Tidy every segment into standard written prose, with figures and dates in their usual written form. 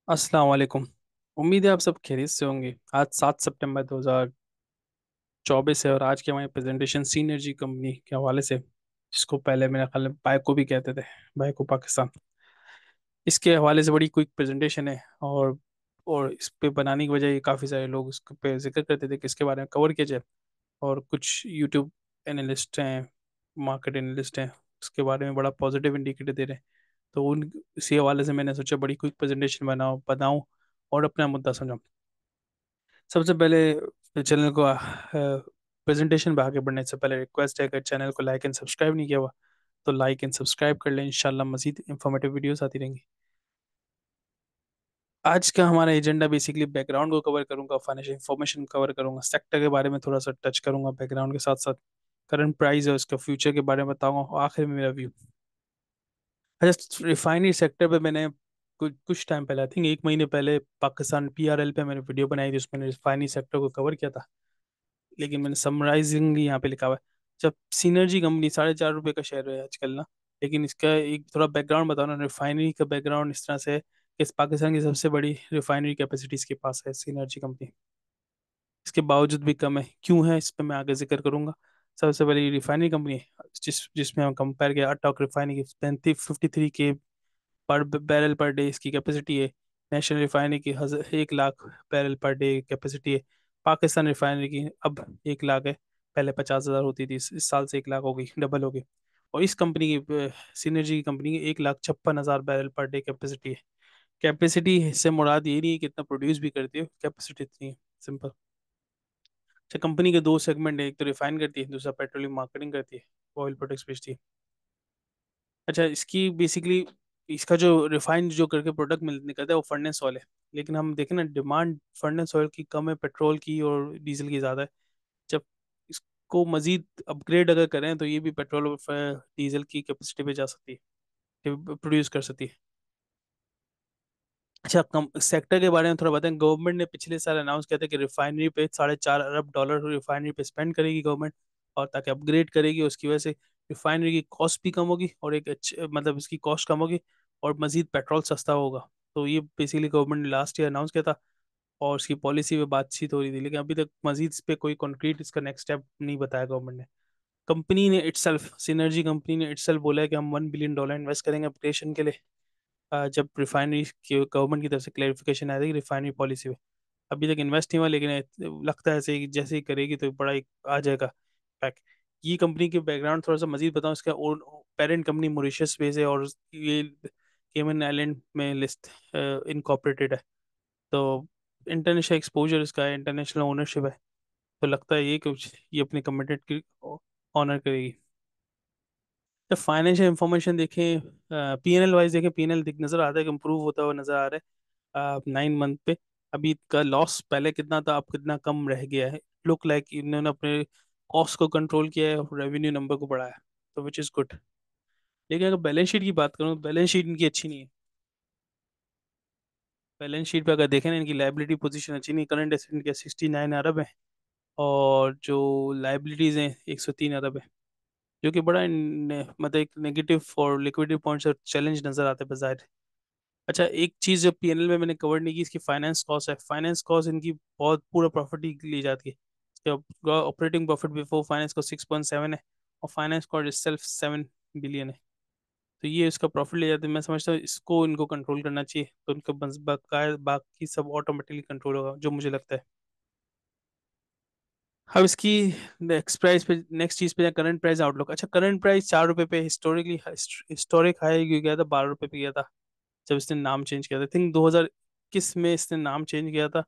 अस्सलाम वालेकुम। उम्मीद है आप सब खैरियत से होंगे। आज 7 सितंबर 2024 है और आज की हमारी प्रेजेंटेशन सीनर्जी कंपनी के हवाले से, जिसको पहले मेरा ख्याल है बायको भी कहते थे, बायको पाकिस्तान। इसके हवाले से बड़ी क्विक प्रेजेंटेशन है। और इस पे बनाने की वजह ये काफ़ी सारे लोग इस पे जिक्र करते थे कि इसके बारे में कवर किया जाए। और कुछ यूट्यूब एनालिस्ट हैं, मार्केट एनालिस्ट हैं, उसके बारे में बड़ा पॉजिटिव इंडिकेटर दे रहे हैं। तो उन इसी हवाले से मैंने सोचा बड़ी क्विक प्रेजेंटेशन बनाऊं और अपना मुद्दा समझाऊं। सबसे पहले चैनल को प्रेजेंटेशन पे आगे बढ़ने से पहले रिक्वेस्ट है, अगर चैनल को लाइक एंड सब्सक्राइब नहीं किया हुआ तो लाइक एंड सब्सक्राइब कर लें। इंशाल्लाह मजीद इंफॉर्मेटिव वीडियोस आती रहेंगी। आज का हमारा एजेंडा बेसिकली बैकग्राउंड को कवर करूंगा, फाइनेंशियल इंफॉर्मेशन कवर करूंगा, सेक्टर के बारे में थोड़ा सा टच करूंगा बैकग्राउंड के साथ साथ, करंट प्राइस है उसका फ्यूचर के बारे में बताऊंगा और आखिर में मेरा व्यू। अच्छा, रिफाइनरी सेक्टर पे मैंने कुछ कुछ टाइम पहले, आई थिंक 1 महीने पहले, पाकिस्तान पीआरएल पे मैंने वीडियो बनाई थी, उसमें रिफाइनरी सेक्टर को कवर किया था। लेकिन मैंने समराइजिंगली यहाँ पे लिखा हुआ है। जब सिनर्जी कंपनी ₹4.5 का शेयर है आजकल ना। लेकिन इसका एक थोड़ा बैकग्राउंड बताओ ना, रिफाइनरी का बैकग्राउंड इस तरह से है कि इस पाकिस्तान की सबसे बड़ी रिफाइनरी कैपेसिटी इसके पास है सिनर्जी कंपनी। इसके बावजूद भी कम है, क्यों है इस पर मैं आगे जिक्र करूंगा। सबसे बड़ी रिफाइनरी कंपनी है जिसमें हम कंपेयर किया अटॉक रिफाइनरी की 53 के पर बैरल पर डे इसकी कैपेसिटी है। नेशनल रिफाइनरी की 1 lakh barrel per day capacity है। पाकिस्तान रिफाइनरी की अब 1 लाख है। पहले 50,000 होती थी, इस साल से 1 लाख हो गई, डबल हो गई। और इस कंपनी की, सिनर्जी की कंपनी की, 1,56,000 बैरल पर डे कैपेसिटी है। कैपेसिटी से मुराद ये नहीं है कि इतना प्रोड्यूस भी करती है, कैपेसिटी इतनी है, सिंपल। अच्छा, कंपनी के दो सेगमेंट है, एक तो रिफाइन करती है, दूसरा पेट्रोलियम मार्केटिंग करती है, ऑयल प्रोडक्ट्स बेचती है। अच्छा, इसकी बेसिकली इसका जो रिफाइंड जो करके प्रोडक्ट मिल निकलता है वो फर्नेस ऑयल है। लेकिन हम देखें ना, डिमांड फर्नेस ऑयल की कम है, पेट्रोल की और डीजल की ज़्यादा है। जब इसको मजीद अपग्रेड अगर करें तो ये भी पेट्रोल और डीजल की कैपेसिटी पे जा सकती है, प्रोड्यूस कर सकती है। अच्छा, कम सेक्टर के बारे में थोड़ा बताएं। गवर्नमेंट ने पिछले साल अनाउंस किया था कि रिफाइनरी पे $4.5 अरब रिफाइनरी पे स्पेंड करेगी गवर्नमेंट, और ताकि अपग्रेड करेगी, उसकी वजह से रिफाइनरी की कॉस्ट भी कम होगी और एक अच्छे मतलब इसकी कॉस्ट कम होगी और मजीद पेट्रोल सस्ता होगा। तो ये बेसिकली गवर्नमेंट ने लास्ट ईयर अनाउंस किया था और उसकी पॉलिसी पे बातचीत हो रही थी, लेकिन अभी तक मजीद इस पे कोई कॉन्क्रीट इसका नेक्स्ट स्टेप नहीं बताया गवर्नमेंट ने। कंपनी ने इटसेल्फ सिनर्जी कंपनी ने इटसेल्फ बोला है कि हम $1 बिलियन इन्वेस्ट करेंगे अपग्रेडेशन के लिए। जब रिफाइनरी की गवर्नमेंट की तरफ से क्लेरिफिकेशन आया था कि रिफाइनरी पॉलिसी में अभी तक इन्वेस्ट नहीं हुआ, लेकिन लगता है ऐसे ही जैसे ही करेगी तो बड़ा एक आ जाएगा पैक। ये कंपनी के बैकग्राउंड थोड़ा सा मजीद बताऊं। इसका पेरेंट कंपनी मॉरिशस बेस है और ये केमन आइलैंड में लिस्ट इनकॉर्पोरेटेड है। तो इंटरनेशनल एक्सपोजर इसका है, इंटरनेशनल ओनरशिप है। तो लगता है ये कुछ ये अपने कमिटेड की ऑनर करेगी। जब फाइनेंशियल इंफॉर्मेशन देखें, पीएनएल वाइज देखें, पीएनएल दिख नजर आता है कि इम्प्रूव होता हुआ नजर आ रहा है 9 मंथ पे। अभी का लॉस पहले कितना था, अब कितना कम रह गया है। लुक लाइक इन्होंने अपने कॉस्ट को कंट्रोल किया है और रेवेन्यू नंबर को बढ़ाया, तो विच इज़ गुड। लेकिन अगर बैलेंस शीट की बात करूँ, बैलेंस शीट इनकी अच्छी नहीं है। बैलेंस शीट पे अगर देखें ना, इनकी लाइबिलिटी पोजीशन अच्छी नहीं। करंट एसेट इनके 69 अरब है और जो लाइबिलिटीज हैं 103 अरब है, जो कि बड़ा मतलब एक नेगेटिव और लिक्विडिटी पॉइंट से चैलेंज नजर आता है बाजार। अच्छा, एक चीज जो पीएनएल में मैंने कवर नहीं की, इसकी फाइनेंस कॉस्ट है। फाइनेंस कॉस्ट इनकी बहुत पूरा प्रॉफिट ही ली जाती है। इसका ऑपरेटिंग प्रॉफिट बिफोर फाइनेंस को 6.7 है और फाइनेंस कॉस्ट इटसेल्फ 7 बिलियन है। तो ये इसका प्रॉफिट ले जाते हैं। मैं समझता हूँ इसको इनको कंट्रोल करना चाहिए, तो उनका बस बकाया बाकी सब ऑटोमेटिकली कंट्रोल होगा, जो मुझे लगता है। अब इसकी नेक्स्ट प्राइस पे, नेक्स्ट चीज पे, करंट प्राइस आउटलुक। अच्छा, करंट प्राइस ₹4 पे हिस्टोरिकली हिस्टोरिक हाई गया था, ₹12 पे गया था जब इसने नाम चेंज किया था। थिंक 2021 में इसने नाम चेंज किया था।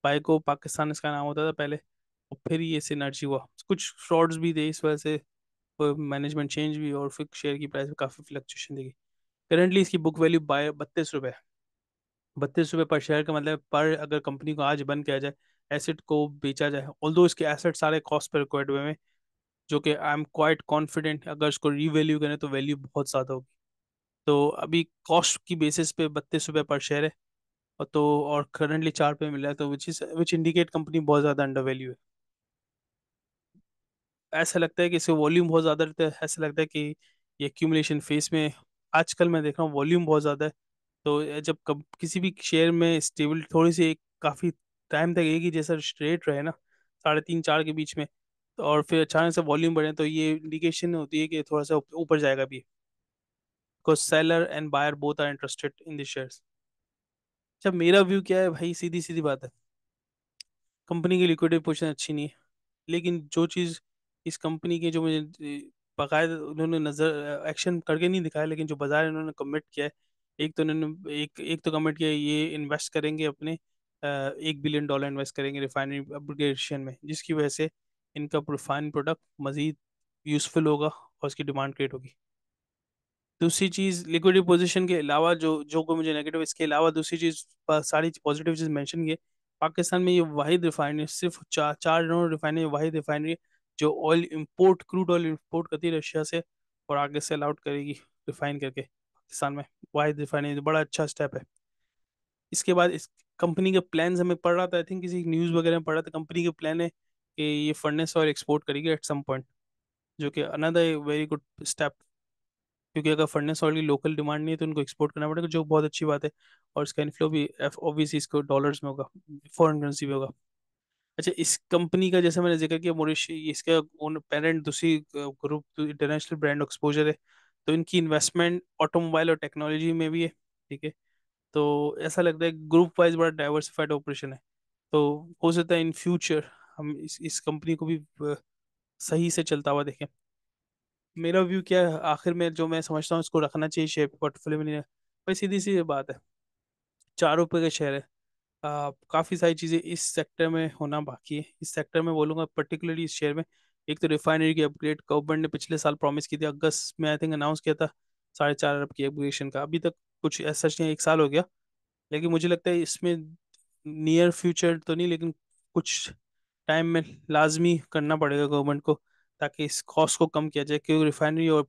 बाइको पाकिस्तान इसका नाम होता था पहले, और फिर ये सिनर्जी हुआ। कुछ फ्रॉड्स भी थे इस वजह से, मैनेजमेंट चेंज भी, और फिर शेयर की प्राइस में काफ़ी फ्लक्चुएशन देखी। करेंटली इसकी बुक वैल्यू बाय ₹32। ₹32 पर शेयर का मतलब पर अगर कंपनी को आज बंद किया जाए, एसेट को बेचा जाए, ऑल्दो इसके एसेट सारे कॉस्ट पर रिकॉर्ड हुए हैं, जो कि आई एम क्वाइट कॉन्फिडेंट अगर इसको रीवैल्यू करें तो वैल्यू बहुत ज़्यादा होगी। तो अभी कॉस्ट की बेसिस पे ₹32 पर शेयर है, और तो और करंटली 4 पे मिला है, तो विच इंडिकेट कंपनी बहुत ज़्यादा अंडर वैल्यू है। ऐसा लगता है कि इसका वॉल्यूम बहुत ज़्यादा रहता है, ऐसा लगता है कि ये एक्यूमुलेशन फेस में। आजकल मैं देख रहा हूँ वॉल्यूम बहुत ज़्यादा है, तो जब कब किसी भी शेयर में स्टेबल थोड़ी सी काफ़ी टाइम तक एक ही जैसा रेट रहे ना, 3.5 4 के बीच में, तो और फिर अचानक से वॉल्यूम बढ़े, तो ये इंडिकेशन होती है कि थोड़ा सा ऊपर जाएगा भी, because seller and buyer both are interested in the shares. जब मेरा व्यू क्या है भाई, सीधी सीधी बात है, कंपनी की लिक्विडिटी पोजीशन अच्छी नहीं है, लेकिन जो चीज़ इस कंपनी के, जो मुझे बाकायदा उन्होंने नज़र एक्शन करके नहीं दिखाया, लेकिन जो बाजार इन्होंने कमिट किया है, एक तो इन्होंने एक तो कमिट किया है, ये इन्वेस्ट करेंगे अपने $1 बिलियन इन्वेस्ट करेंगे रिफाइनरी अपग्रेडेशन में, जिसकी वजह से इनका रिफाइंड प्रोडक्ट मज़ीद यूज़फुल होगा और उसकी डिमांड क्रिएट होगी। दूसरी चीज़ लिक्विडिटी पोजीशन के अलावा, जो जो को मुझे नेगेटिव, इसके अलावा दूसरी चीज़, सारी पॉजिटिव चीज़ मेंशन की है। पाकिस्तान में ये वाहिद रिफाइनरी, सिर्फ चार चार रिफाइनरी, वाहिद रिफाइनरी जो oil import, crude oil import करती है रशिया से, और आगे सेल आउट करेगी रिफाइन करके पाकिस्तान में। वाहिद रिफाइनरी बड़ा अच्छा स्टेप है। इसके बाद इस कंपनी के प्लान्स हमें पढ़ रहा था, आई थिंक किसी न्यूज़ वगैरह में पढ़ रहा था, कंपनी के प्लान है कि ये फर्नेस ऑयल एक्सपोर्ट करेगी एट सम पॉइंट, जो कि अनदर वेरी गुड स्टेप, क्योंकि अगर फर्नेस ऑयल की लोकल डिमांड नहीं है तो उनको एक्सपोर्ट करना पड़ेगा, जो बहुत अच्छी बात है। और इसका इनफ्लो भी ऑब्वियसली इसको डॉलर्स में होगा, फॉरेन करेंसी में होगा। अच्छा, इस कंपनी का जैसे मैंने जिक्र किया, मोरिश इसका पेरेंट दूसरी ग्रुप इंटरनेशनल ब्रांड एक्सपोजर है, तो इनकी इन्वेस्टमेंट ऑटोमोबाइल और टेक्नोलॉजी में भी है। ठीक है, तो ऐसा लगता है ग्रुप वाइज बड़ा डाइवर्सिफाइड ऑपरेशन है। तो हो सकता है इन फ्यूचर हम इस कंपनी को भी सही से चलता हुआ देखें। मेरा व्यू क्या है आखिर में, जो मैं समझता हूँ इसको रखना चाहिए शेयर पोर्टफोलियो में, नहीं है भाई, सीधी सी बात है, ₹4 का शेयर है। काफ़ी सारी चीज़ें इस सेक्टर में होना बाकी है, इस सेक्टर में बोलूँगा पर्टिकुलरली इस शेयर में। एक तो रिफाइनरी की अपग्रेड, गवर्नमेंट ने पिछले साल प्रॉमिस की थी, अगस्त में आई थिंक अनाउंस किया था, 4.5 अरब की अपग्रेडेशन का, अभी तक कुछ ऐसा नहीं, 1 साल हो गया। लेकिन मुझे लगता है इसमें नियर फ्यूचर तो नहीं, लेकिन कुछ टाइम में लाजमी करना पड़ेगा गवर्नमेंट को, ताकि इस कॉस्ट को कम किया जाए, क्योंकि रिफाइनरी और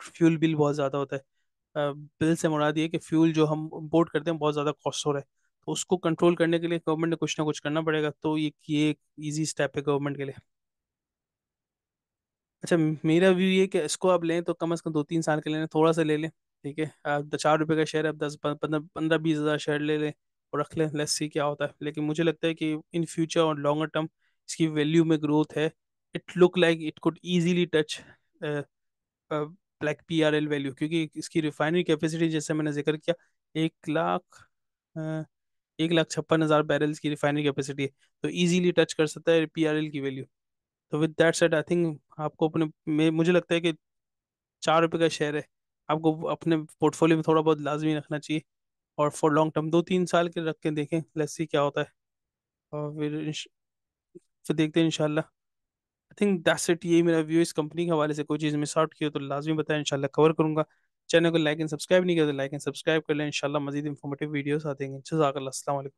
फ्यूल बिल बहुत ज़्यादा होता है। बिल से मुराद ये कि फ्यूल जो हम इंपोर्ट करते हैं बहुत ज़्यादा कॉस्ट हो रहा है, तो उसको कंट्रोल करने के लिए गवर्नमेंट ने कुछ ना कुछ करना पड़ेगा, तो ये एक ईजी स्टेप है गवर्नमेंट के लिए। अच्छा, मेरा व्यू ये कि इसको आप लें तो कम से कम 2 3 साल के लें, थोड़ा सा ले लें। ठीक है, आप ₹4 का शेयर, आप 10 15 15 20 हज़ार शेयर ले लें और रख लें, लेट्स सी क्या होता है। लेकिन मुझे लगता है कि इन फ्यूचर और लॉन्गर टर्म इसकी वैल्यू में ग्रोथ है। It look like it could easily touch like PRL value, क्योंकि इसकी रिफाइनरी कैपेसिटी जैसे मैंने जिक्र किया, 1 लाख 1,56,000 बैरल्स की रिफाइनरी कैपेसिटी है, तो इजीली टच कर सकता है PRL की वैल्यू। तो with that said I think आपको अपने मुझे लगता है कि ₹4 का शेयर है, आपको अपने पोर्टफोलियो में थोड़ा बहुत लाजमी रखना चाहिए, और फॉर लॉन्ग टर्म 2 3 साल के रख के देखें, लेट्स सी क्या होता है। और फिर देखते हैं इंशाल्लाह। आई थिंक दैट्स इट, यही मेरा व्यू इस कंपनी के हवाले से। कोई चीज़ मिस आउट की हो तो लाजमी बताएं, इंशाल्लाह कवर करूंगा। चैनल को लाइक एंड सब्सक्राइब नहीं किया तो लाइक एंड सब्सक्राइब कर लें, इंशाल्लाह मजीद इंफॉर्मेटिव वीडियोस आते हैं। जज़ाकल्लाह, अस्सलाम वालेकुम।